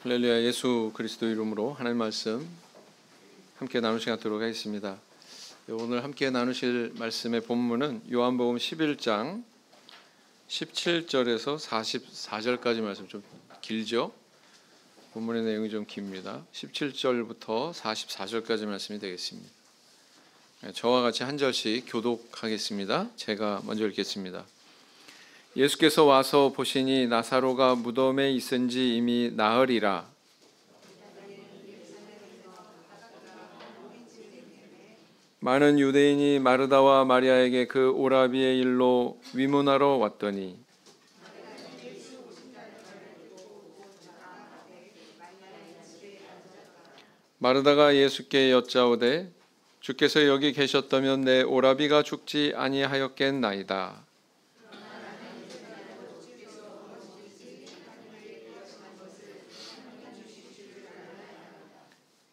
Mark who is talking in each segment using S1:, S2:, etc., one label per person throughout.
S1: 할렐루야. 예수 그리스도 이름으로 하나님 말씀 함께 나누시 갖도록 하겠습니다. 오늘 함께 나누실 말씀의 본문은 요한복음 11장 17절에서 44절까지 말씀. 좀 길죠? 본문의 내용이 좀 깁니다. 17절부터 44절까지 말씀이 되겠습니다. 저와 같이 한 절씩 교독하겠습니다. 제가 먼저 읽겠습니다. 예수께서 와서 보시니 나사로가 무덤에 있은지 이미 나흘이라. 많은 유대인이 마르다와 마리아에게 그 오라비의 일로 위문하러 왔더니 마르다가 예수께 여짜오되 주께서 여기 계셨다면 내 오라비가 죽지 아니하였겠나이다.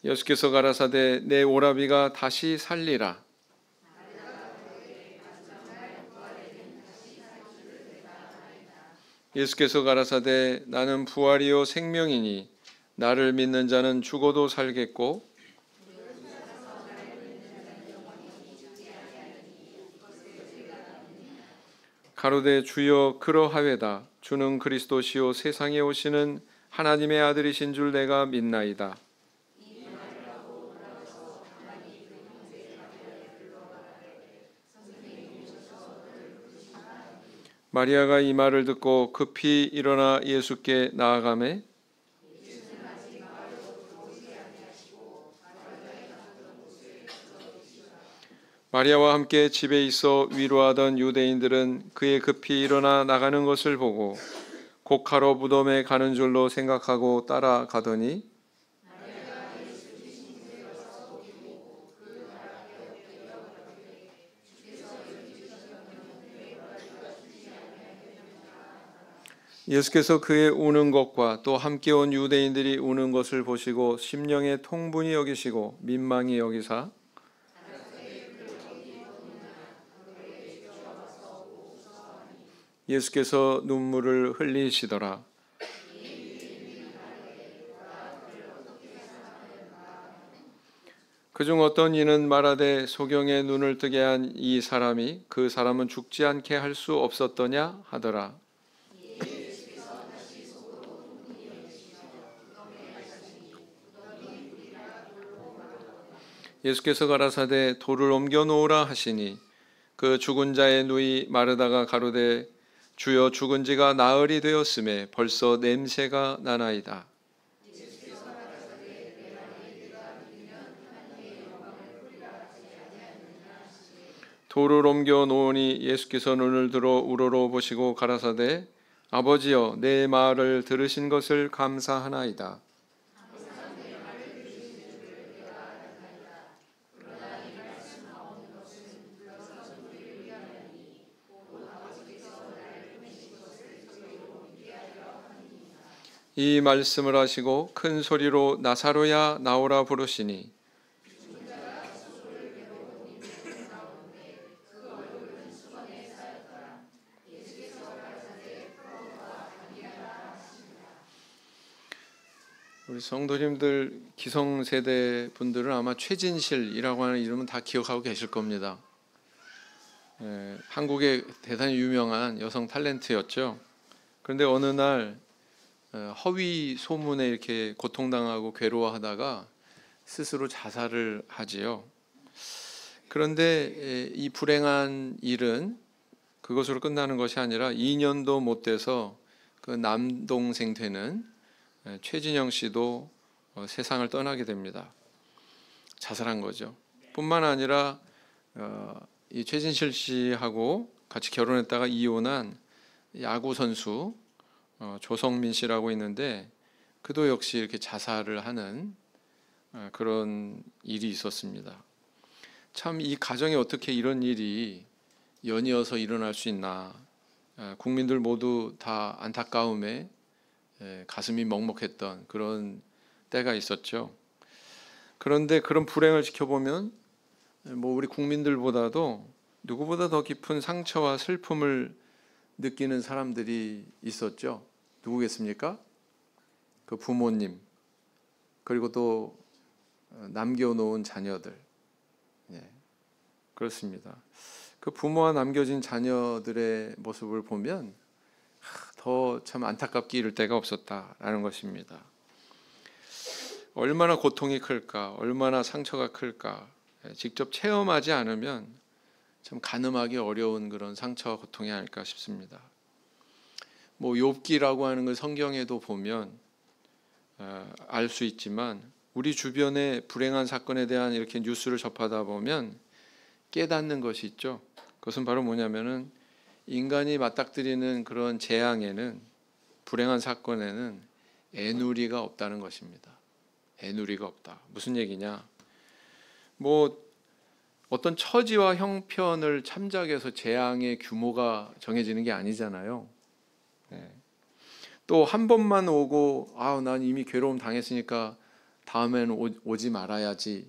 S1: 예수께서 가라사대 내 오라비가 다시 살리라. 예수께서 가라사대 나는 부활이요 생명이니 나를 믿는 자는 죽어도 살겠고 가로되 주여 그러하외다. 주는 그리스도시요 세상에 오시는 하나님의 아들이신 줄 내가 믿나이다. 마리아가 이 말을 듣고 급히 일어나 예수께 나아가매 마리아와 함께 집에 있어 위로하던 유대인들은 그의 급히 일어나 나가는 것을 보고 곡하러 무덤에 가는 줄로 생각하고 따라가더니 예수께서 그의 우는 것과 또 함께 온 유대인들이 우는 것을 보시고 심령에 통분히 여기시고 민망히 여기사 예수께서 눈물을 흘리시더라. 그중 어떤 이는 말하되 소경의 눈을 뜨게 한 이 사람이 그 사람은 죽지 않게 할 수 없었더냐 하더라. 예수께서 가라사대 돌을 옮겨 놓으라 하시니 그 죽은 자의 누이 마르다가 가로되 주여 죽은 지가 나흘이 되었음에 벌써 냄새가 나나이다. 돌을 옮겨 놓으니 예수께서 눈을 들어 우러러 보시고 가라사대 아버지여 내 말을 들으신 것을 감사하나이다. 이 말씀을 하시고 큰 소리로 나사로야 나오라 부르시니 우리 성도님들 기성세대 분들은 아마 최진실이라고 하는 이름은 다 기억하고 계실 겁니다. 한국의 대단히 유명한 여성 탤런트였죠. 그런데 어느 날 허위 소문에 이렇게 고통당하고 괴로워하다가 스스로 자살을 하지요. 그런데 이 불행한 일은 그것으로 끝나는 것이 아니라 2년도 못 돼서 그 남동생 되는 최진영 씨도 세상을 떠나게 됩니다. 자살한 거죠. 뿐만 아니라 이 최진실 씨하고 같이 결혼했다가 이혼한 야구 선수 조성민 씨라고 있는데 그도 역시 이렇게 자살을 하는 그런 일이 있었습니다. 참 이 가정에 어떻게 이런 일이 연이어서 일어날 수 있나. 국민들 모두 다 안타까움에 가슴이 먹먹했던 그런 때가 있었죠. 그런데 그런 불행을 지켜보면 우리 국민들보다도 누구보다 더 깊은 상처와 슬픔을 느끼는 사람들이 있었죠. 누구겠습니까? 그 부모님, 그리고 또 남겨놓은 자녀들, 예, 그렇습니다. 그 부모와 남겨진 자녀들의 모습을 보면 더 참 안타깝게 이를 데가 없었다라는 것입니다. 얼마나 고통이 클까, 얼마나 상처가 클까, 직접 체험하지 않으면 참 가늠하기 어려운 그런 상처와 고통이 아닐까 싶습니다. 뭐 욥기라고 하는 걸 성경에도 보면 알 수 있지만, 우리 주변의 불행한 사건에 대한 이렇게 뉴스를 접하다 보면 깨닫는 것이 있죠. 그것은 바로 뭐냐면은 인간이 맞닥뜨리는 그런 재앙에는, 불행한 사건에는 애누리가 없다는 것입니다. 애누리가 없다. 무슨 얘기냐? 뭐 어떤 처지와 형편을 참작해서 재앙의 규모가 정해지는 게 아니잖아요. 네. 또 한 번만 오고 난 이미 괴로움 당했으니까 다음에는 오지 말아야지,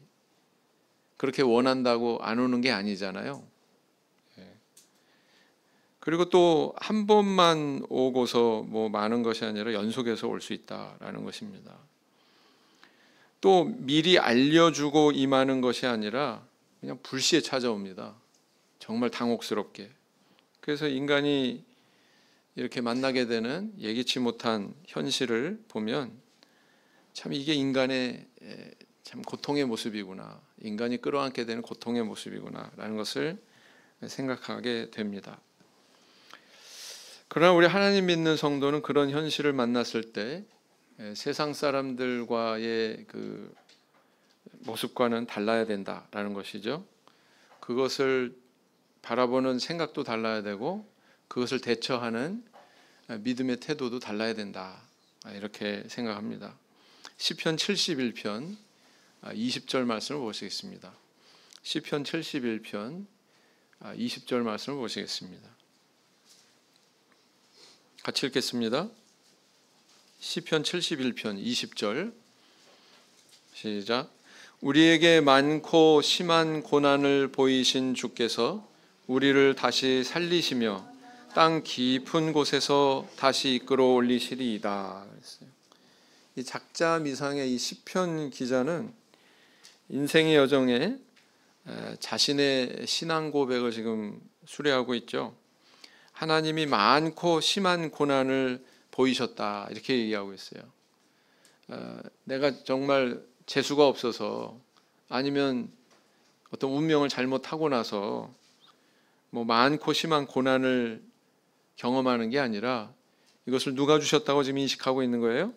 S1: 그렇게 원한다고 안 오는 게 아니잖아요. 그리고 또 한 번만 오고서 뭐 많은 것이 아니라 연속해서 올 수 있다라는 것입니다. 또 미리 알려주고 임하는 것이 아니라 그냥 불시에 찾아옵니다. 정말 당혹스럽게. 그래서 인간이 이렇게 만나게 되는 예기치 못한 현실을 보면 참 이게 인간의 참 고통의 모습이구나, 인간이 끌어안게 되는 고통의 모습이구나 라는 것을 생각하게 됩니다. 그러나 우리 하나님 믿는 성도는 그런 현실을 만났을 때 세상 사람들과의 그 모습과는 달라야 된다라는 것이죠. 그것을 바라보는 생각도 달라야 되고, 그것을 대처하는 믿음의 태도도 달라야 된다, 이렇게 생각합니다. 시편 71편 20절 말씀을 보시겠습니다. 시편 71편 20절 말씀을 보시겠습니다. 같이 읽겠습니다. 시편 71편 20절 시작. 우리에게 많고 심한 고난을 보이신 주께서 우리를 다시 살리시며 땅 깊은 곳에서 다시 이끌어 올리시리이다. 이 작자미상의 이 시편 기자는 인생의 여정에 자신의 신앙 고백을 지금 수레하고 있죠. 하나님이 많고 심한 고난을 보이셨다, 이렇게 얘기하고 있어요. 내가 정말 재수가 없어서, 아니면 어떤 운명을 잘못 타고 나서 뭐 많고 심한 고난을 경험하는 게 아니라, 이것을 누가 주셨다고 지금 인식하고 있는 거예요?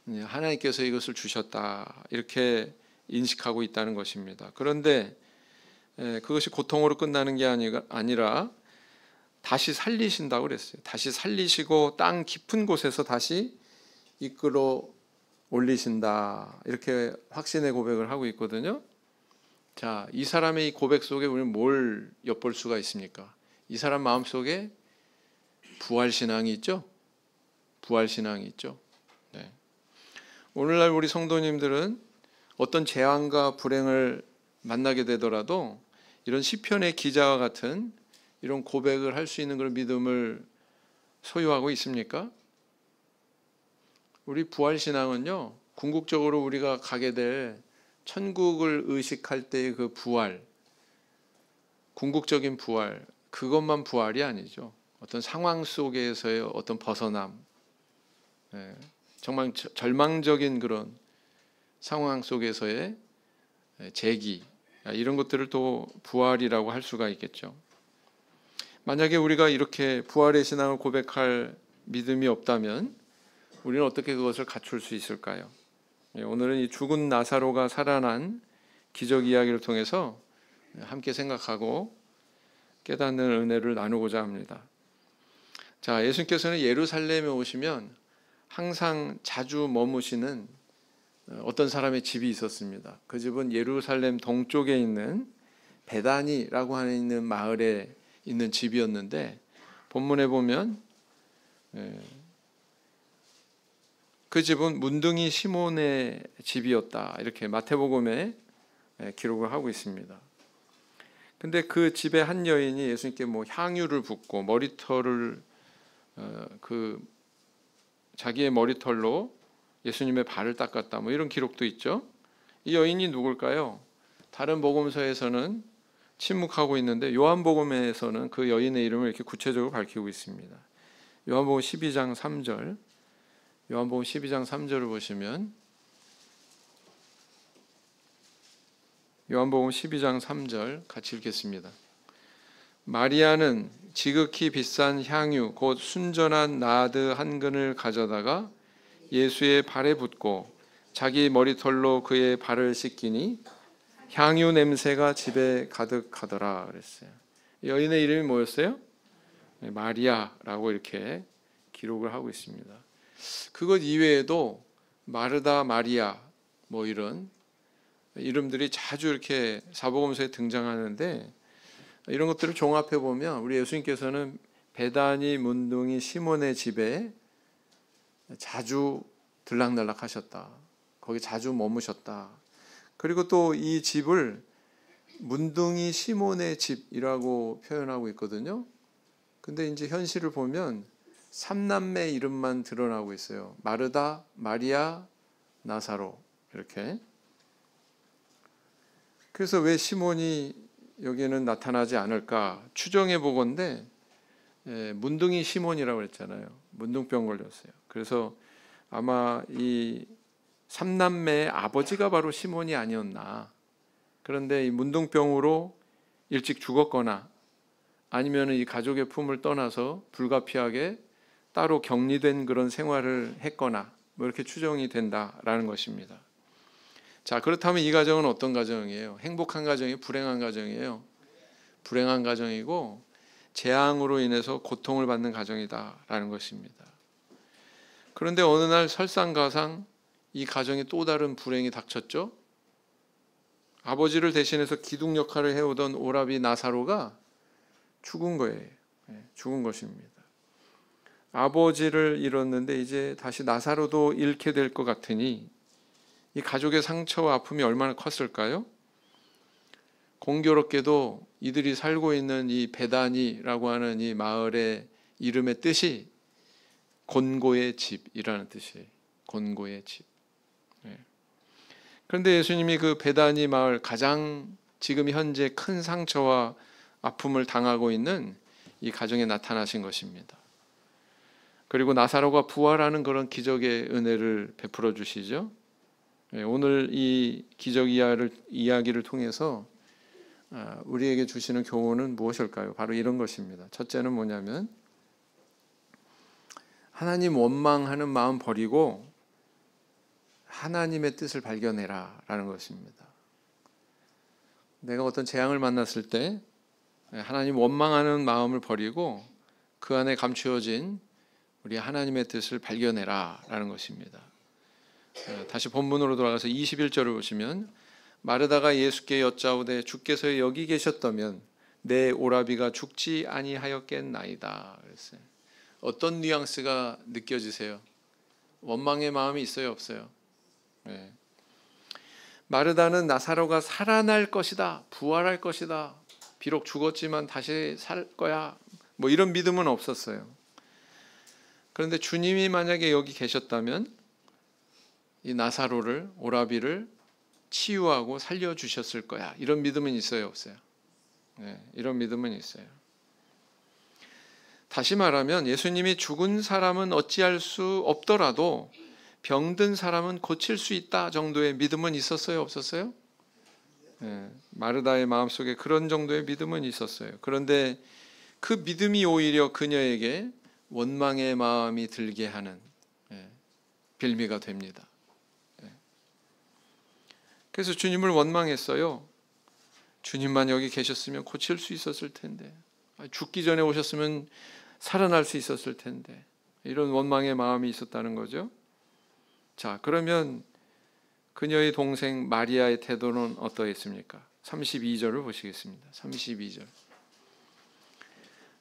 S1: 하나님께서 이것을 주셨다, 이렇게 인식하고 있다는 것입니다. 그런데 그것이 고통으로 끝나는 게 아니라 다시 살리신다고 그랬어요. 다시 살리시고 땅 깊은 곳에서 다시 이끌어 올리신다, 이렇게 확신의 고백을 하고 있거든요. 자, 이 사람의 이 고백 속에 우리는 뭘 엿볼 수가 있습니까? 이 사람 마음속에 부활신앙이 있죠. 부활신앙이 있죠. 네. 오늘날 우리 성도님들은 어떤 재앙과 불행을 만나게 되더라도 이런 시편의 기자와 같은 이런 고백을 할 수 있는 그런 믿음을 소유하고 있습니까? 우리 부활신앙은요, 궁극적으로 우리가 가게 될 천국을 의식할 때의 그 부활, 궁극적인 부활, 그것만 부활이 아니죠. 어떤 상황 속에서의 어떤 벗어남, 정말 절망적인 그런 상황 속에서의 재기, 이런 것들을 또 부활이라고 할 수가 있겠죠. 만약에 우리가 이렇게 부활의 신앙을 고백할 믿음이 없다면 우리는 어떻게 그것을 갖출 수 있을까요? 오늘은 이 죽은 나사로가 살아난 기적 이야기를 통해서 함께 생각하고 깨닫는 은혜를 나누고자 합니다. 자, 예수님께서는 예루살렘에 오시면 항상 자주 머무시는 어떤 사람의 집이 있었습니다. 그 집은 예루살렘 동쪽에 있는 베다니라고 하는 마을에 있는 집이었는데, 본문에 보면 그 집은 문둥이 시몬의 집이었다, 이렇게 마태복음에 기록을 하고 있습니다. 근데 그 집의 한 여인이 예수님께 뭐 향유를 붓고 머리털을 자기의 머리털로 예수님의 발을 닦았다. 뭐 이런 기록도 있죠. 이 여인이 누굴까요? 다른 복음서에서는 침묵하고 있는데 요한복음에서는 그 여인의 이름을 이렇게 구체적으로 밝히고 있습니다. 요한복음 12장 3절. 요한복음 12장 3절을 보시면 요한복음 12장 3절 같이 읽겠습니다. 마리아는 지극히 비싼 향유 곧 순전한 나드 한 근을 가져다가 예수의 발에 붓고 자기 머리털로 그의 발을 씻기니 향유 냄새가 집에 가득하더라 그랬어요. 여인의 이름이 뭐였어요? 마리아라고 이렇게 기록을 하고 있습니다. 그것 이외에도 마르다, 마리아 뭐 이런 이름들이 자주 이렇게 사복음서에 등장하는데 이런 것들을 종합해 보면 우리 예수님께서는 베다니 문둥이 시몬의 집에 자주 들락날락 하셨다. 거기 자주 머무셨다. 그리고 또 이 집을 문둥이 시몬의 집이라고 표현하고 있거든요. 근데 이제 현실을 보면 삼남매 이름만 드러나고 있어요. 마르다, 마리아, 나사로 이렇게. 그래서 왜 시몬이 여기에는 나타나지 않을까 추정해 보건데 문둥이 시몬이라고 했잖아요. 문둥병 걸렸어요. 그래서 아마 이 삼남매의 아버지가 바로 시몬이 아니었나. 그런데 이 문둥병으로 일찍 죽었거나 아니면 이 가족의 품을 떠나서 불가피하게 따로 격리된 그런 생활을 했거나 뭐 이렇게 추정이 된다라는 것입니다. 자, 그렇다면 이 가정은 어떤 가정이에요? 행복한 가정이에요? 불행한 가정이에요? 불행한 가정이고 재앙으로 인해서 고통을 받는 가정이다라는 것입니다. 그런데 어느 날 설상가상 이 가정에 또 다른 불행이 닥쳤죠. 아버지를 대신해서 기둥 역할을 해오던 오라비 나사로가 죽은 거예요. 죽은 것입니다. 아버지를 잃었는데 이제 다시 나사로도 잃게 될 것 같으니 이 가족의 상처와 아픔이 얼마나 컸을까요? 공교롭게도 이들이 살고 있는 이 베다니라고 하는 이 마을의 이름의 뜻이 곤고의 집이라는 뜻이에요. 곤고의 집. 그런데 예수님이 그 베다니 마을 가장 지금 현재 큰 상처와 아픔을 당하고 있는 이 가정에 나타나신 것입니다. 그리고 나사로가 부활하는 그런 기적의 은혜를 베풀어 주시죠. 오늘 이 기적 이야기를 통해서 우리에게 주시는 교훈은 무엇일까요? 바로 이런 것입니다. 첫째는 뭐냐면 하나님 원망하는 마음 버리고 하나님의 뜻을 발견해라 라는 것입니다. 내가 어떤 재앙을 만났을 때 하나님 원망하는 마음을 버리고 그 안에 감추어진 우리 하나님의 뜻을 발견해라 라는 것입니다. 다시 본문으로 돌아가서 21절을 보시면 마르다가 예수께 여짜오되 주께서 여기 계셨다면 내 오라비가 죽지 아니하였겠나이다 그랬어요. 어떤 뉘앙스가 느껴지세요? 원망의 마음이 있어요, 없어요? 네. 마르다는 나사로가 살아날 것이다, 부활할 것이다, 비록 죽었지만 다시 살 거야, 뭐 이런 믿음은 없었어요. 그런데 주님이 만약에 여기 계셨다면 이 나사로를, 오라비를 치유하고 살려주셨을 거야, 이런 믿음은 있어요, 없어요? 네, 이런 믿음은 있어요. 다시 말하면 예수님이 죽은 사람은 어찌할 수 없더라도 병든 사람은 고칠 수 있다 정도의 믿음은 있었어요, 없었어요? 네, 마르다의 마음속에 그런 정도의 믿음은 있었어요. 그런데 그 믿음이 오히려 그녀에게 원망의 마음이 들게 하는 빌미가 됩니다. 그래서 주님을 원망했어요. 주님만 여기 계셨으면 고칠 수 있었을 텐데, 죽기 전에 오셨으면 살아날 수 있었을 텐데, 이런 원망의 마음이 있었다는 거죠. 자, 그러면 그녀의 동생 마리아의 태도는 어떠했습니까? 32절을 보시겠습니다. 32절.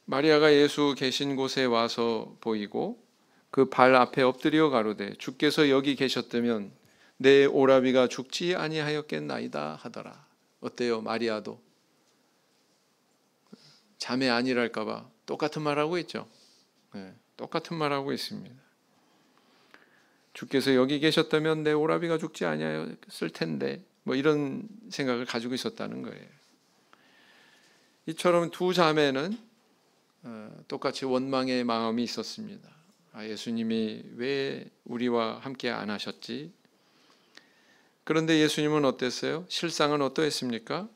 S1: 마리아가 예수 계신 곳에 와서 보이고 그 발 앞에 엎드려 가로되 주께서 여기 계셨다면 내 오라비가 죽지 아니하였겠나이다 하더라. 어때요? 마리아도 자매 아니랄까 봐 똑같은 말하고 있죠. 네, 똑같은 말하고 있습니다. 주께서 여기 계셨다면 내 오라비가 죽지 아니하였을 텐데, 뭐 이런 생각을 가지고 있었다는 거예요. 이처럼 두 자매는 똑같이 원망의 마음이 있었습니다. 예수님이 왜 우리와 함께 안 하셨지? 그런데 예수님은 어땠어요? 실상은 어떠했습니까?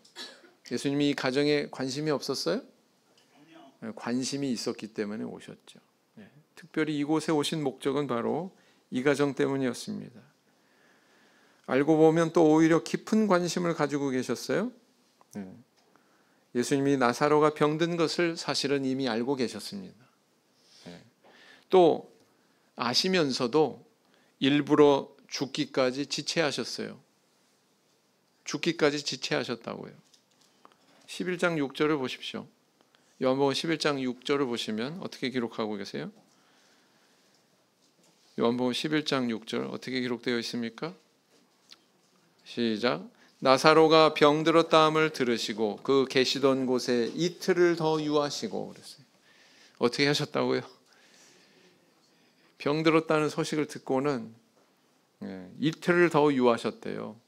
S1: 예수님이 이 가정에 관심이 없었어요? 관심이 있었기 때문에 오셨죠. 특별히 이곳에 오신 목적은 바로 이 가정 때문이었습니다. 알고 보면 또 오히려 깊은 관심을 가지고 계셨어요. 예수님이 나사로가 병든 것을 사실은 이미 알고 계셨습니다. 또 아시면서도 일부러 죽기까지 지체하셨어요. 죽기까지 지체하셨다고요. 11장 6절을 보십시오. 요한복음 11장 6절을 보시면 어떻게 기록하고 계세요? 요한복음 11장 6절 어떻게 기록되어 있습니까? 시작. 나사로가 병들었다함을 들으시고 그 계시던 곳에 이틀을 더 유하시고 그랬어요. 어떻게 하셨다고요? 병들었다는 소식을 듣고는 이틀을 더 유하셨대요.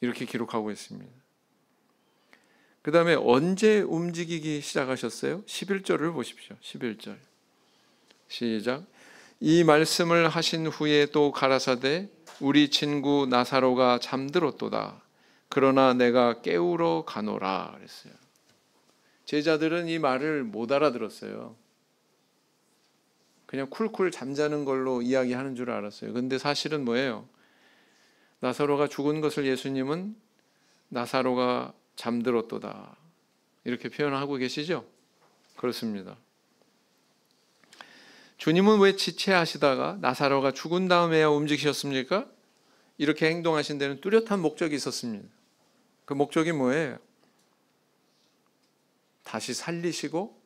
S1: 이렇게 기록하고 있습니다. 그 다음에 언제 움직이기 시작하셨어요? 11절을 보십시오. 11절 시작. 이 말씀을 하신 후에 또 가라사대 우리 친구 나사로가 잠들었도다. 그러나 내가 깨우러 가노라 그랬어요. 제자들은 이 말을 못 알아들었어요. 그냥 쿨쿨 잠자는 걸로 이야기하는 줄 알았어요. 근데 사실은 뭐예요? 나사로가 죽은 것을 예수님은 나사로가 잠들었도다 이렇게 표현하고 계시죠? 그렇습니다. 주님은 왜 지체하시다가 나사로가 죽은 다음에야 움직이셨습니까? 이렇게 행동하신 데는 뚜렷한 목적이 있었습니다. 그 목적이 뭐예요? 다시 살리시고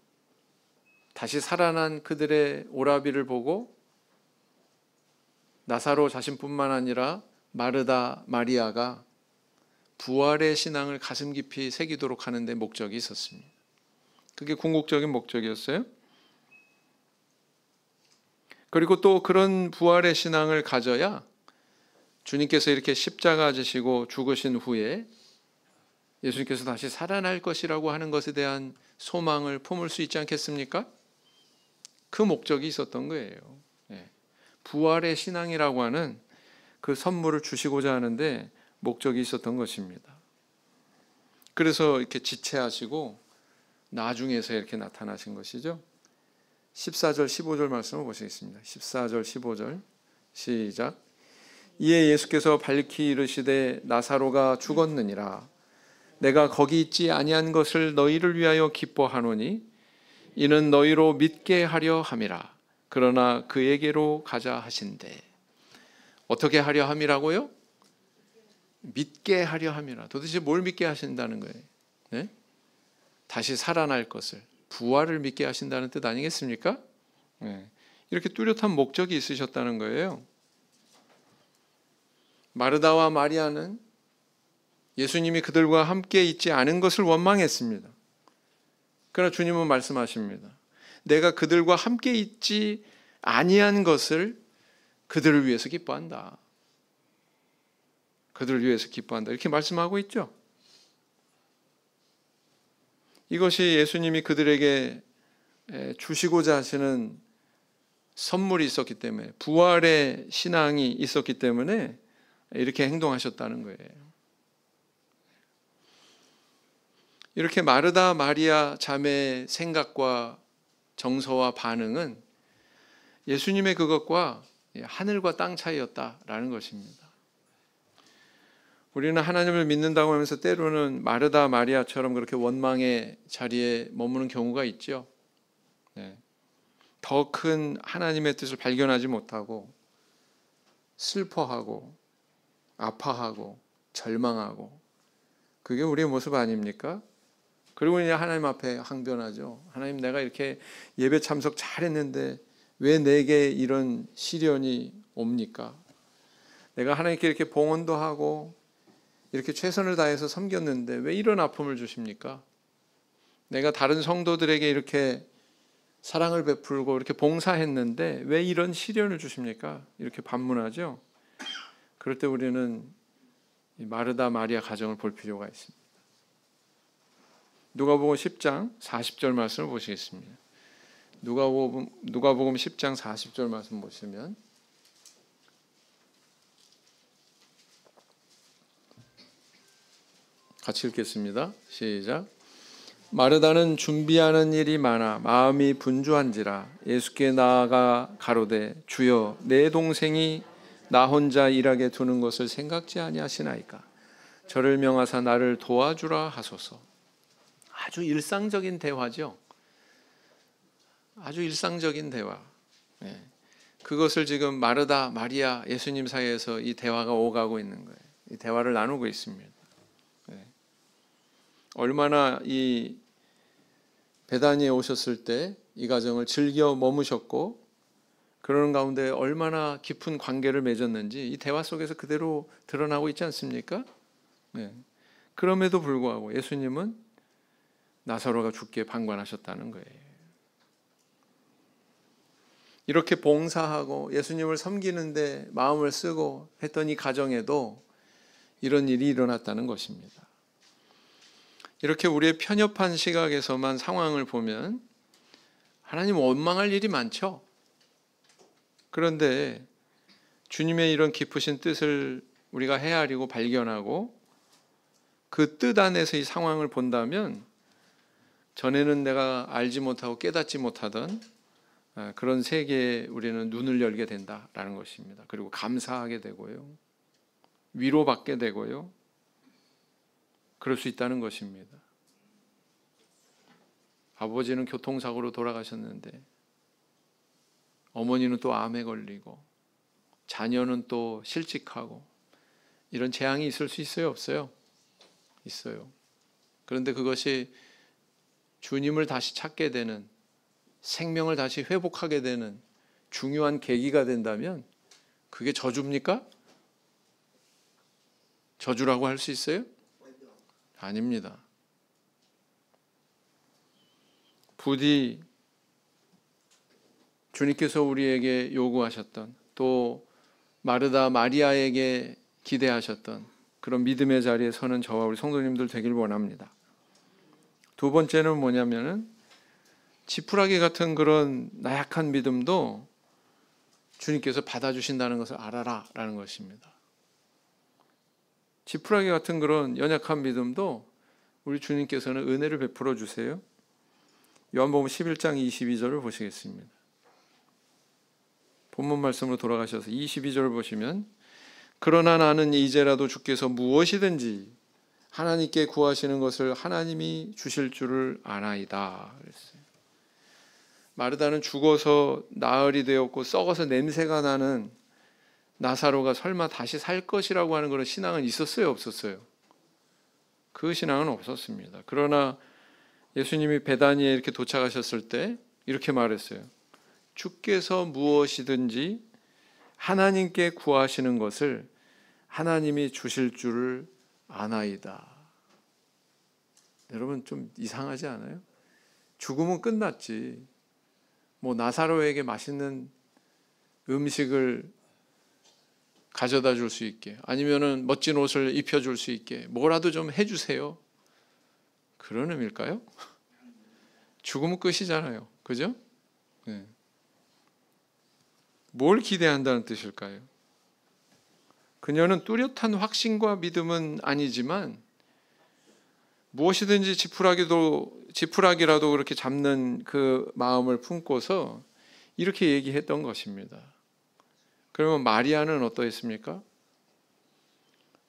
S1: 다시 살아난 그들의 오라비를 보고 나사로 자신뿐만 아니라 마르다, 마리아가 부활의 신앙을 가슴 깊이 새기도록 하는 데 목적이 있었습니다. 그게 궁극적인 목적이었어요. 그리고 또 그런 부활의 신앙을 가져야 주님께서 이렇게 십자가 지시고 죽으신 후에 예수님께서 다시 살아날 것이라고 하는 것에 대한 소망을 품을 수 있지 않겠습니까? 그 목적이 있었던 거예요. 부활의 신앙이라고 하는 그 선물을 주시고자 하는데 목적이 있었던 것입니다. 그래서 이렇게 지체하시고 나중에서 이렇게 나타나신 것이죠. 14절 15절 말씀을 보시겠습니다. 14절 15절 시작. 이에 예수께서 밝히 이르시되 나사로가 죽었느니라. 내가 거기 있지 아니한 것을 너희를 위하여 기뻐하노니 이는 너희로 믿게 하려 함이라. 그러나 그에게로 가자 하신대. 어떻게 하려 함이라고요? 믿게 하려 함이라. 도대체 뭘 믿게 하신다는 거예요? 네? 다시 살아날 것을, 부활을 믿게 하신다는 뜻 아니겠습니까? 네. 이렇게 뚜렷한 목적이 있으셨다는 거예요. 마르다와 마리아는 예수님이 그들과 함께 있지 않은 것을 원망했습니다. 그러나 주님은 말씀하십니다. 내가 그들과 함께 있지 아니한 것을 그들을 위해서 기뻐한다. 그들을 위해서 기뻐한다. 이렇게 말씀하고 있죠. 이것이 예수님이 그들에게 주시고자 하시는 선물이 있었기 때문에, 부활의 신앙이 있었기 때문에 이렇게 행동하셨다는 거예요. 이렇게 마르다 마리아 자매의 생각과 정서와 반응은 예수님의 그것과 하늘과 땅 차이였다라는 것입니다. 우리는 하나님을 믿는다고 하면서 때로는 마르다 마리아처럼 그렇게 원망의 자리에 머무는 경우가 있죠. 더 큰 하나님의 뜻을 발견하지 못하고 슬퍼하고 아파하고 절망하고, 그게 우리의 모습 아닙니까? 그리고 이제 하나님 앞에 항변하죠. 하나님, 내가 이렇게 예배 참석 잘했는데 왜 내게 이런 시련이 옵니까? 내가 하나님께 이렇게 봉헌도 하고 이렇게 최선을 다해서 섬겼는데 왜 이런 아픔을 주십니까? 내가 다른 성도들에게 이렇게 사랑을 베풀고 이렇게 봉사했는데 왜 이런 시련을 주십니까? 이렇게 반문하죠. 그럴 때 우리는 이 마르다 마리아 가정을 볼 필요가 있습니다. 누가복음 10장 40절 말씀을 보시겠습니다. 누가복음 10장 40절 말씀 보시면 같이 읽겠습니다. 시작. 마르다는 준비하는 일이 많아 마음이 분주한지라 예수께 나아가 가로되 주여 내 동생이 나 혼자 일하게 두는 것을 생각지 아니하시나이까 저를 명하사 나를 도와주라 하소서. 아주 일상적인 대화죠. 아주 일상적인 대화. 네. 그것을 지금 마르다 마리아 예수님 사이에서 이 대화가 오가고 있는 거예요. 이 대화를 나누고 있습니다. 네. 얼마나 이 베다니에 오셨을 때 이 가정을 즐겨 머무셨고 그러는 가운데 얼마나 깊은 관계를 맺었는지 이 대화 속에서 그대로 드러나고 있지 않습니까? 네. 그럼에도 불구하고 예수님은 나사로가 죽게 방관하셨다는 거예요. 이렇게 봉사하고 예수님을 섬기는데 마음을 쓰고 했던 이 가정에도 이런 일이 일어났다는 것입니다. 이렇게 우리의 편협한 시각에서만 상황을 보면 하나님 원망할 일이 많죠. 그런데 주님의 이런 깊으신 뜻을 우리가 헤아리고 발견하고 그 뜻 안에서 이 상황을 본다면 전에는 내가 알지 못하고 깨닫지 못하던 그런 세계에 우리는 눈을 열게 된다라는 것입니다. 그리고 감사하게 되고요. 위로받게 되고요. 그럴 수 있다는 것입니다. 아버지는 교통사고로 돌아가셨는데 어머니는 또 암에 걸리고 자녀는 또 실직하고 이런 재앙이 있을 수 있어요? 없어요? 있어요. 그런데 그것이 주님을 다시 찾게 되는 생명을 다시 회복하게 되는 중요한 계기가 된다면 그게 저주입니까? 저주라고 할 수 있어요? 아닙니다. 부디 주님께서 우리에게 요구하셨던 또 마르다 마리아에게 기대하셨던 그런 믿음의 자리에 서는 저와 우리 성도님들 되길 원합니다. 두 번째는 뭐냐면은 지푸라기 같은 그런 나약한 믿음도 주님께서 받아주신다는 것을 알아라 라는 것입니다. 지푸라기 같은 그런 연약한 믿음도 우리 주님께서는 은혜를 베풀어 주세요. 요한복음 11장 22절을 보시겠습니다. 본문 말씀으로 돌아가셔서 22절을 보시면 그러나 나는 이제라도 주께서 무엇이든지 하나님께 구하시는 것을 하나님이 주실 줄을 아나이다 그랬어요. 마르다는 죽어서 나흘이 되었고 썩어서 냄새가 나는 나사로가 설마 다시 살 것이라고 하는 그런 신앙은 있었어요? 없었어요? 그 신앙은 없었습니다. 그러나 예수님이 베다니에 이렇게 도착하셨을 때 이렇게 말했어요. 주께서 무엇이든지 하나님께 구하시는 것을 하나님이 주실 줄을 아나이다. 여러분 좀 이상하지 않아요? 죽으면 끝났지. 뭐 나사로에게 맛있는 음식을 가져다 줄 수 있게 아니면은 멋진 옷을 입혀줄 수 있게 뭐라도 좀 해주세요. 그런 의미일까요? 죽으면 끝이잖아요. 그죠? 네. 뭘 기대한다는 뜻일까요? 그녀는 뚜렷한 확신과 믿음은 아니지만 무엇이든지 지푸라기라도 그렇게 잡는 그 마음을 품고서 이렇게 얘기했던 것입니다. 그러면 마리아는 어떠했습니까?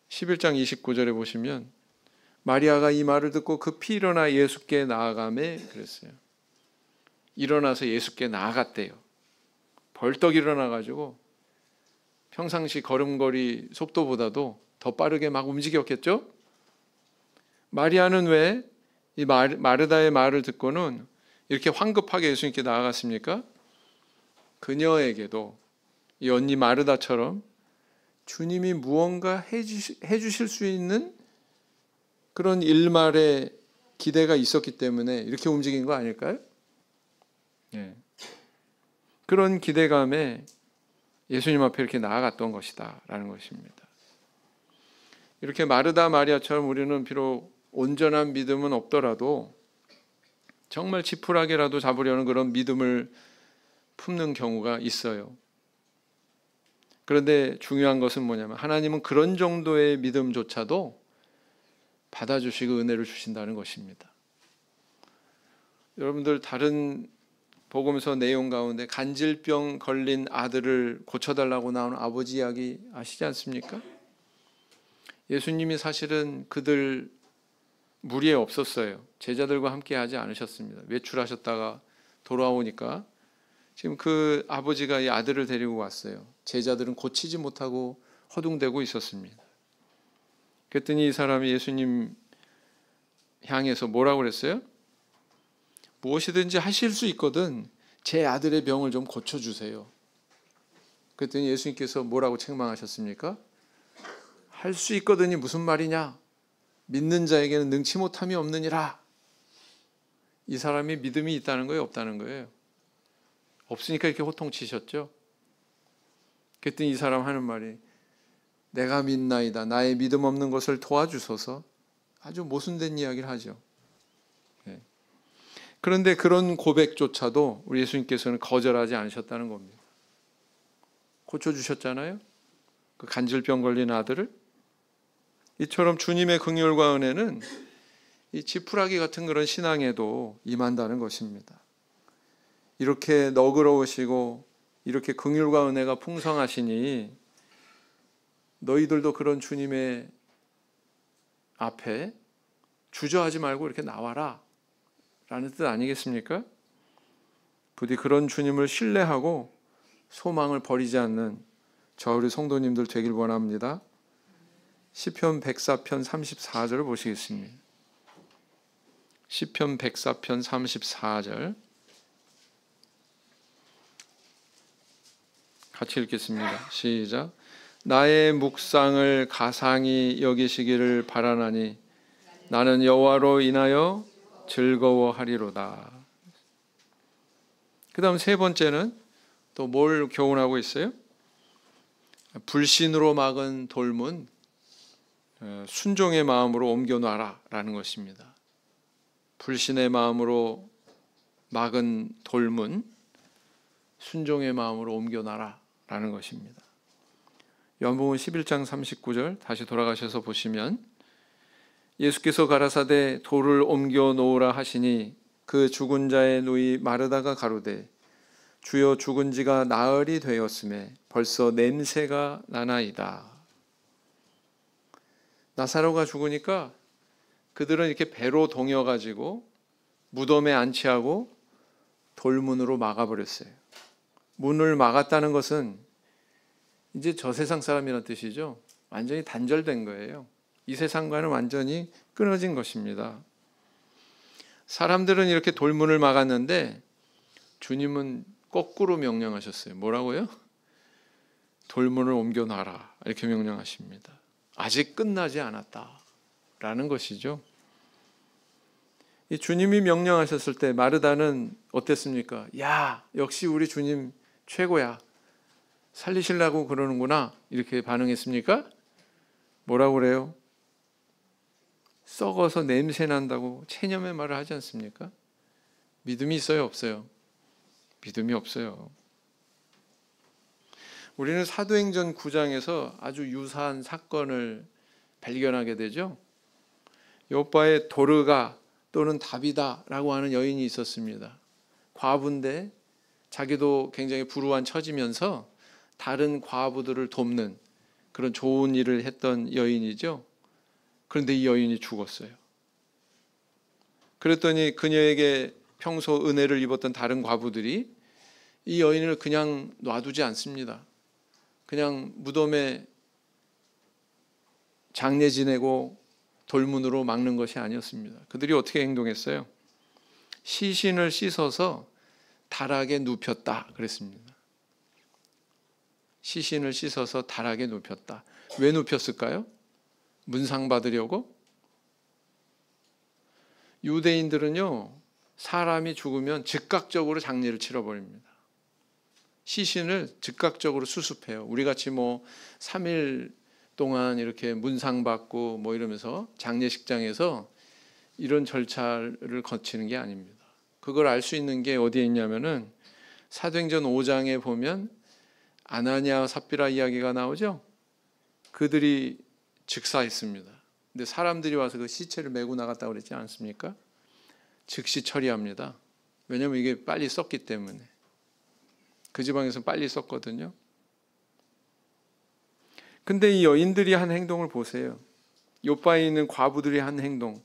S1: 11장 29절에 보시면 마리아가 이 말을 듣고 급히 일어나 예수께 나아가매 그랬어요. 일어나서 예수께 나아갔대요. 벌떡 일어나가지고 평상시 걸음걸이 속도보다도 더 빠르게 막 움직였겠죠? 마리아는 왜 이 마르다의 말을 듣고는 이렇게 황급하게 예수님께 나아갔습니까? 그녀에게도 이 언니 마르다처럼 주님이 무언가 해주실 수 있는 그런 일말의 기대가 있었기 때문에 이렇게 움직인 거 아닐까요? 예. 그런 기대감에 예수님 앞에 이렇게 나아갔던 것이다 라는 것입니다. 이렇게 마르다 마리아처럼 우리는 비록 온전한 믿음은 없더라도 정말 지푸라기라도 잡으려는 그런 믿음을 품는 경우가 있어요. 그런데 중요한 것은 뭐냐면 하나님은 그런 정도의 믿음조차도 받아주시고 은혜를 주신다는 것입니다. 여러분들 다른 복음서 내용 가운데 간질병 걸린 아들을 고쳐달라고 나오는 아버지 이야기 아시지 않습니까? 예수님이 사실은 그들 무리에 없었어요. 제자들과 함께 하지 않으셨습니다. 외출하셨다가 돌아오니까 지금 그 아버지가 이 아들을 데리고 왔어요. 제자들은 고치지 못하고 허둥대고 있었습니다. 그랬더니 이 사람이 예수님 향해서 뭐라고 그랬어요? 무엇이든지 하실 수 있거든 제 아들의 병을 좀 고쳐주세요. 그랬더니 예수님께서 뭐라고 책망하셨습니까? 할 수 있거든이 무슨 말이냐? 믿는 자에게는 능치 못함이 없느니라. 이 사람이 믿음이 있다는 거예요? 없다는 거예요? 없으니까 이렇게 호통치셨죠? 그랬더니 이 사람 하는 말이 내가 믿나이다. 나의 믿음 없는 것을 도와주소서. 아주 모순된 이야기를 하죠. 그런데 그런 고백조차도 우리 예수님께서는 거절하지 않으셨다는 겁니다. 고쳐주셨잖아요. 그 간질병 걸린 아들을. 이처럼 주님의 긍휼과 은혜는 이 지푸라기 같은 그런 신앙에도 임한다는 것입니다. 이렇게 너그러우시고 이렇게 긍휼과 은혜가 풍성하시니 너희들도 그런 주님의 앞에 주저하지 말고 이렇게 나와라 라는 뜻 아니겠습니까? 부디 그런 주님을 신뢰하고 소망을 버리지 않는 저 우리 성도님들 되길 원합니다. 시편 104편 34절을 보시겠습니다. 시편 104편 34절 같이 읽겠습니다. 시작. 나의 묵상을 가상히 여기시기를 바라나니 나는 여호와로 인하여 즐거워하리로다. 그 다음 세 번째는 또 뭘 교훈하고 있어요? 불신으로 막은 돌문 순종의 마음으로 옮겨놔라 라는 것입니다. 불신의 마음으로 막은 돌문 순종의 마음으로 옮겨놔라 라는 것입니다. 요한복음 11장 39절 다시 돌아가셔서 보시면 예수께서 가라사대 돌을 옮겨 놓으라 하시니 그 죽은 자의 누이 마르다가 가로되 주여 죽은 지가 나흘이 되었음에 벌써 냄새가 나나이다. 나사로가 죽으니까 그들은 이렇게 배로 동여가지고 무덤에 안치하고 돌문으로 막아버렸어요. 문을 막았다는 것은 이제 저 세상 사람이라는 뜻이죠. 완전히 단절된 거예요. 이 세상과는 완전히 끊어진 것입니다. 사람들은 이렇게 돌문을 막았는데 주님은 거꾸로 명령하셨어요. 뭐라고요? 돌문을 옮겨놔라 이렇게 명령하십니다. 아직 끝나지 않았다라는 것이죠. 이 주님이 명령하셨을 때 마르다는 어땠습니까? 야, 역시 우리 주님 최고야. 살리시려고 그러는구나. 이렇게 반응했습니까? 뭐라고 그래요? 썩어서 냄새 난다고 체념의 말을 하지 않습니까? 믿음이 있어요, 없어요? 믿음이 없어요. 우리는 사도행전 9장에서 아주 유사한 사건을 발견하게 되죠. 요빠에 도르가 또는 다비다라고 하는 여인이 있었습니다. 과부인데 자기도 굉장히 불우한 처지면서 다른 과부들을 돕는 그런 좋은 일을 했던 여인이죠. 그런데 이 여인이 죽었어요. 그랬더니 그녀에게 평소 은혜를 입었던 다른 과부들이 이 여인을 그냥 놔두지 않습니다. 그냥 무덤에 장례 지내고 돌문으로 막는 것이 아니었습니다. 그들이 어떻게 행동했어요? 시신을 씻어서 다락에 눕혔다 그랬습니다. 시신을 씻어서 다락에 눕혔다. 왜 눕혔을까요? 문상 받으려고? 유대인들은요 사람이 죽으면 즉각적으로 장례를 치러버립니다. 시신을 즉각적으로 수습해요. 우리같이 뭐 3일 동안 이렇게 문상받고 뭐 이러면서 장례식장에서 이런 절차를 거치는 게 아닙니다. 그걸 알 수 있는 게 어디에 있냐면은 사도행전 5장에 보면 아나니아와 삽비라 이야기가 나오죠. 그들이 즉사했습니다. 근데 사람들이 와서 그 시체를 메고 나갔다고 그랬지 않습니까? 즉시 처리합니다. 왜냐하면 이게 빨리 썩기 때문에. 그 지방에서는 빨리 썩거든요. 근데 이 여인들이 한 행동을 보세요. 요바에 있는 과부들이 한 행동.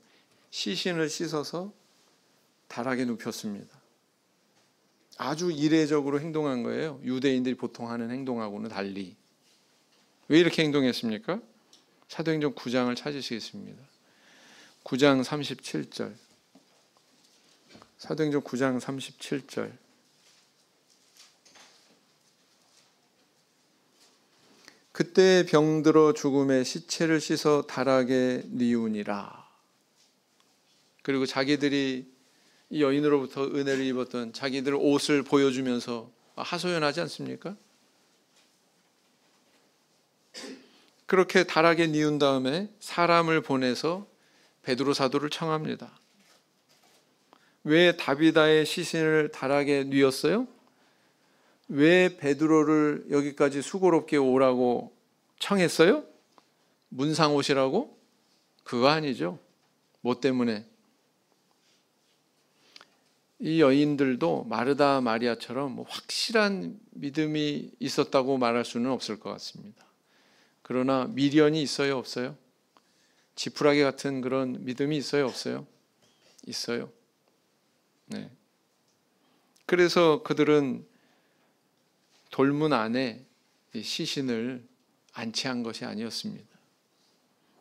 S1: 시신을 씻어서 다락에 눕혔습니다. 아주 이례적으로 행동한 거예요. 유대인들이 보통 하는 행동하고는 달리. 왜 이렇게 행동했습니까? 사도행전 9장을 찾으시겠습니다. 9장 37절. 사도행전 9장 37절. 그때 병들어 죽음에 시체를 씻어 다락에 뉘우니라. 그리고 자기들이 이 여인으로부터 은혜를 입었던 자기들 옷을 보여주면서 하소연하지 않습니까? 그렇게 다락에 뉘운 다음에 사람을 보내서 베드로 사도를 청합니다. 왜 다비다의 시신을 다락에 뉘었어요? 왜 베드로를 여기까지 수고롭게 오라고 청했어요? 문상 오시라고? 그거 아니죠. 뭐 때문에? 이 여인들도 마르다 마리아처럼 확실한 믿음이 있었다고 말할 수는 없을 것 같습니다. 그러나 미련이 있어요, 없어요? 지푸라기 같은 그런 믿음이 있어요, 없어요? 있어요. 네. 그래서 그들은 돌문 안에 시신을 안치한 것이 아니었습니다.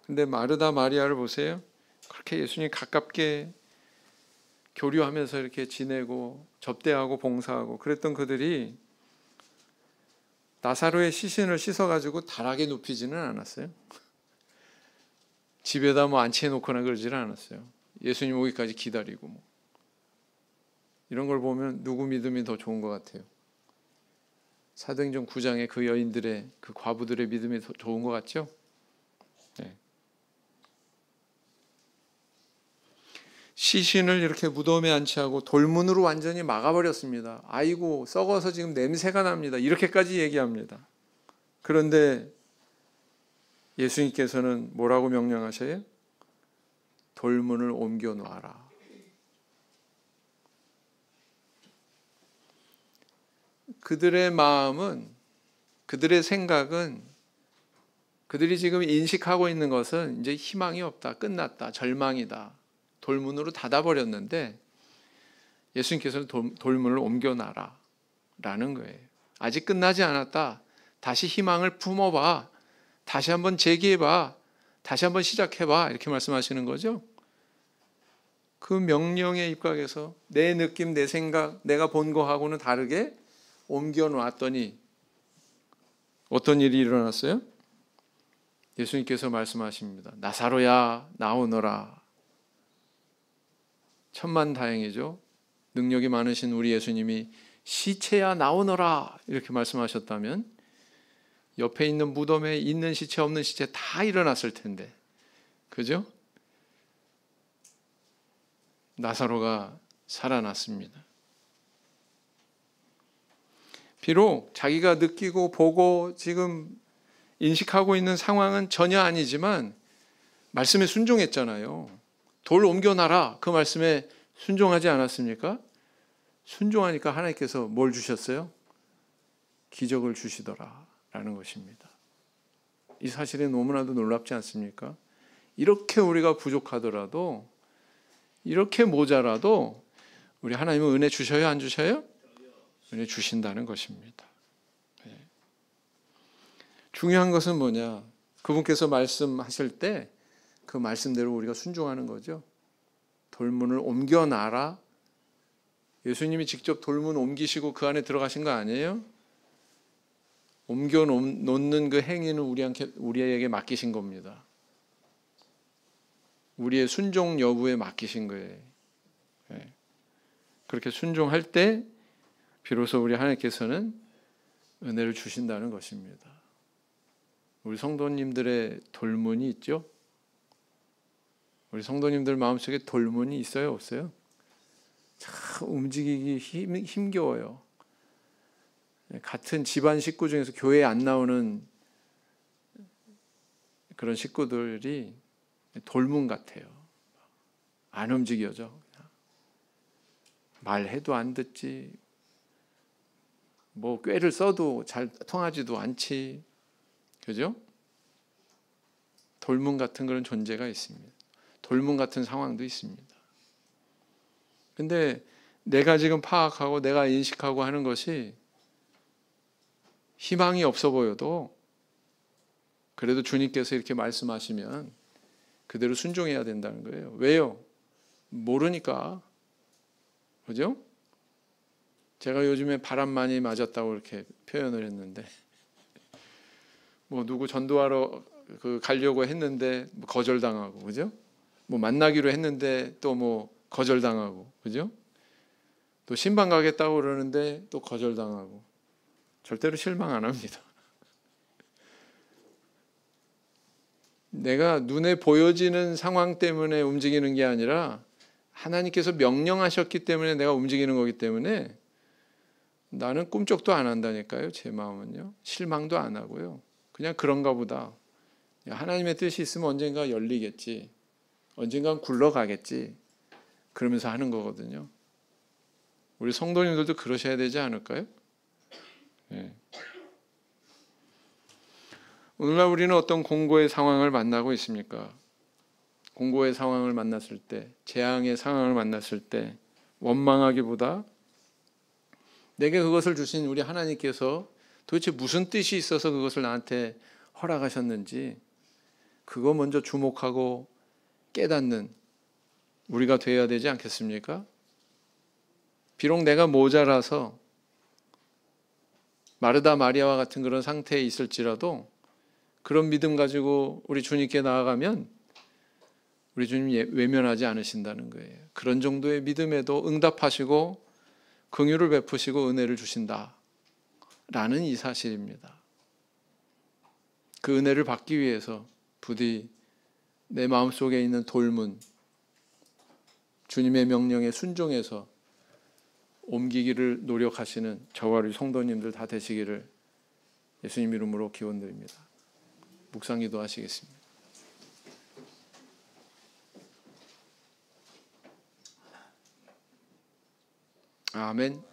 S1: 근데 마르다 마리아를 보세요. 그렇게 예수님 가깝게 교류하면서 이렇게 지내고 접대하고 봉사하고 그랬던 그들이 나사로의 시신을 씻어가지고 다락에 눕히지는 않았어요. 집에다 뭐 안치해 놓거나 그러지는 않았어요. 예수님 오기까지 기다리고 뭐. 이런 걸 보면 누구 믿음이 더 좋은 것 같아요? 사도행전 9장의 그 여인들의 그 과부들의 믿음이 더 좋은 것 같죠? 네. 시신을 이렇게 무덤에 안치하고 돌문으로 완전히 막아버렸습니다. 아이고 썩어서 지금 냄새가 납니다. 이렇게까지 얘기합니다. 그런데 예수님께서는 뭐라고 명령하셔요? 돌문을 옮겨 놔라. 그들의 마음은, 그들의 생각은, 그들이 지금 인식하고 있는 것은 이제 희망이 없다, 끝났다, 절망이다. 돌문으로 닫아버렸는데 예수님께서는 돌문을 옮겨놔라 라는 거예요. 아직 끝나지 않았다. 다시 희망을 품어봐. 다시 한번 재기해봐. 다시 한번 시작해봐. 이렇게 말씀하시는 거죠. 그 명령에 입각해서 내 느낌, 내 생각, 내가 본 거하고는 다르게 옮겨놨더니 어떤 일이 일어났어요? 예수님께서 말씀하십니다. 나사로야 나오너라. 천만다행이죠. 능력이 많으신 우리 예수님이 시체야 나오너라 이렇게 말씀하셨다면 옆에 있는 무덤에 있는 시체 없는 시체 다 일어났을 텐데, 그죠? 나사로가 살아났습니다. 비록 자기가 느끼고 보고 지금 인식하고 있는 상황은 전혀 아니지만 말씀에 순종했잖아요. 돌 옮겨놔라. 그 말씀에 순종하지 않았습니까? 순종하니까 하나님께서 뭘 주셨어요? 기적을 주시더라 라는 것입니다. 이 사실이 너무나도 놀랍지 않습니까? 이렇게 우리가 부족하더라도, 이렇게 모자라도 우리 하나님은 은혜 주셔요, 안 주셔요? 은혜 주신다는 것입니다. 네. 중요한 것은 뭐냐? 그분께서 말씀하실 때 그 말씀대로 우리가 순종하는 거죠. 돌문을 옮겨놔라. 예수님이 직접 돌문 옮기시고 그 안에 들어가신 거 아니에요? 옮겨 놓는 그 행위는 우리에게 맡기신 겁니다. 우리의 순종 여부에 맡기신 거예요. 네. 그렇게 순종할 때 비로소 우리 하나님께서는 은혜를 주신다는 것입니다. 우리 성도님들의 돌문이 있죠? 우리 성도님들 마음속에 돌문이 있어요, 없어요? 참 움직이기 힘겨워요. 같은 집안 식구 중에서 교회에 안 나오는 그런 식구들이 돌문 같아요. 안 움직여져. 말해도 안 듣지. 뭐 꾀를 써도 잘 통하지도 않지. 그죠? 돌문 같은 그런 존재가 있습니다. 돌문 같은 상황도 있습니다. 근데 내가 지금 파악하고 내가 인식하고 하는 것이 희망이 없어 보여도 그래도 주님께서 이렇게 말씀하시면 그대로 순종해야 된다는 거예요. 왜요? 모르니까. 그죠? 제가 요즘에 바람 많이 맞았다고 이렇게 표현을 했는데 뭐 누구 전도하러 가려고 했는데 거절당하고, 그죠? 뭐 만나기로 했는데 또 뭐 거절당하고, 그죠? 또 신방 가겠다고 그러는데 또 거절당하고. 절대로 실망 안 합니다. 내가 눈에 보여지는 상황 때문에 움직이는 게 아니라 하나님께서 명령하셨기 때문에 내가 움직이는 거기 때문에 나는 꿈쩍도 안 한다니까요. 제 마음은요. 실망도 안 하고요. 그냥 그런가 보다. 하나님의 뜻이 있으면 언젠가 열리겠지. 언젠가 굴러가겠지. 그러면서 하는 거거든요. 우리 성도님들도 그러셔야 되지 않을까요? 네. 오늘날 우리는 어떤 공고의 상황을 만나고 있습니까? 공고의 상황을 만났을 때, 재앙의 상황을 만났을 때 원망하기보다 내게 그것을 주신 우리 하나님께서 도대체 무슨 뜻이 있어서 그것을 나한테 허락하셨는지 그거 먼저 주목하고 깨닫는 우리가 되어야 되지 않겠습니까? 비록 내가 모자라서 마르다 마리아와 같은 그런 상태에 있을지라도 그런 믿음 가지고 우리 주님께 나아가면 우리 주님 외면하지 않으신다는 거예요. 그런 정도의 믿음에도 응답하시고 긍휼을 베푸시고 은혜를 주신다라는 이 사실입니다. 그 은혜를 받기 위해서 부디 내 마음속에 있는 돌문, 주님의 명령에 순종해서 옮기기를 노력하시는 저와 우리 성도님들 다 되시기를 예수님 이름으로 기원드립니다. 묵상기도 하시겠습니다. 아멘.